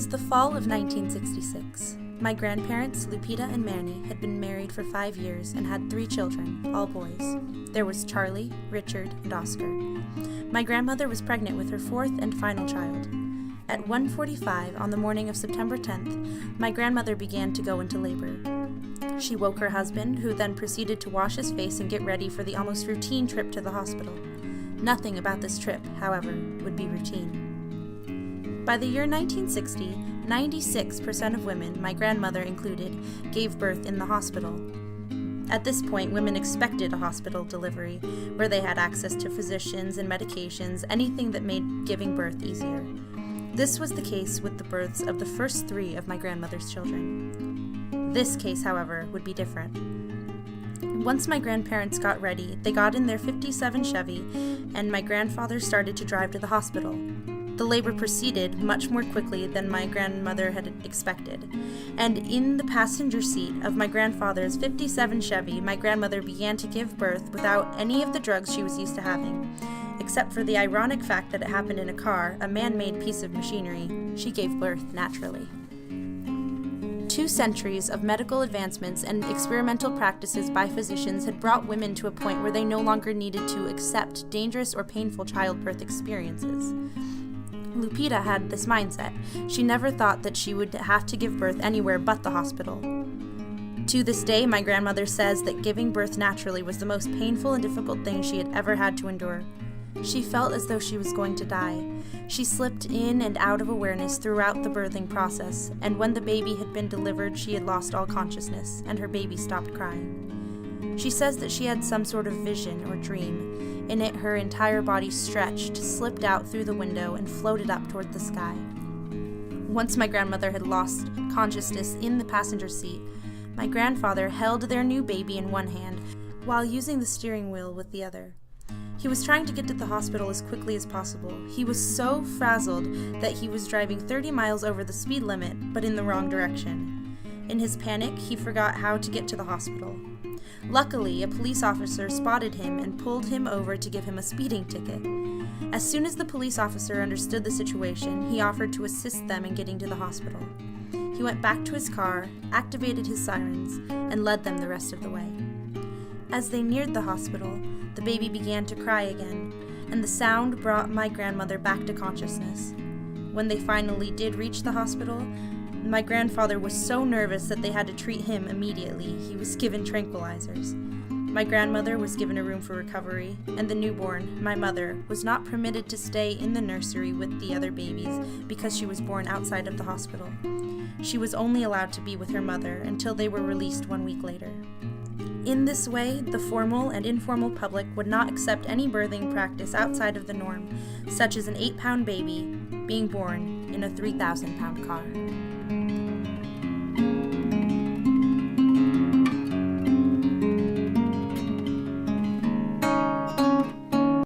was the fall of 1966. My grandparents, Lupita and Manny, had been married for 5 years and had 3 children, all boys. There was Charlie, Richard, and Oscar. My grandmother was pregnant with her 4th and final child. At 1:45 on the morning of September 10th, my grandmother began to go into labor. She woke her husband, who then proceeded to wash his face and get ready for the almost routine trip to the hospital. Nothing about this trip, however, would be routine. By the year 1960, 96% of women, my grandmother included, gave birth in the hospital. At this point, women expected a hospital delivery, where they had access to physicians and medications, anything that made giving birth easier. This was the case with the births of the first 3 of my grandmother's children. This case, however, would be different. Once my grandparents got ready, they got in their 57 Chevy, and my grandfather started to drive to the hospital. The labor proceeded much more quickly than my grandmother had expected, and in the passenger seat of my grandfather's 57 Chevy, my grandmother began to give birth without any of the drugs she was used to having. Except for the ironic fact that it happened in a car, a man-made piece of machinery, she gave birth naturally. 2 centuries of medical advancements and experimental practices by physicians had brought women to a point where they no longer needed to accept dangerous or painful childbirth experiences. Lupita had this mindset. She never thought that she would have to give birth anywhere but the hospital. To this day, my grandmother says that giving birth naturally was the most painful and difficult thing she had ever had to endure. She felt as though she was going to die. She slipped in and out of awareness throughout the birthing process, and when the baby had been delivered, she had lost all consciousness, and her baby stopped crying. She says that she had some sort of vision or dream. In it, her entire body stretched, slipped out through the window, and floated up toward the sky. Once my grandmother had lost consciousness in the passenger seat, my grandfather held their new baby in one hand while using the steering wheel with the other. He was trying to get to the hospital as quickly as possible. He was so frazzled that he was driving 30 miles over the speed limit, but in the wrong direction. In his panic, he forgot how to get to the hospital. Luckily, a police officer spotted him and pulled him over to give him a speeding ticket. As soon as the police officer understood the situation, he offered to assist them in getting to the hospital. He went back to his car, activated his sirens, and led them the rest of the way. As they neared the hospital, the baby began to cry again, and the sound brought my grandmother back to consciousness. When they finally did reach the hospital, my grandfather was so nervous that they had to treat him immediately. He was given tranquilizers. My grandmother was given a room for recovery, and the newborn, my mother, was not permitted to stay in the nursery with the other babies because she was born outside of the hospital. She was only allowed to be with her mother until they were released 1 week later. In this way, the formal and informal public would not accept any birthing practice outside of the norm, such as an 8-pound baby being born in a 3,000-pound car.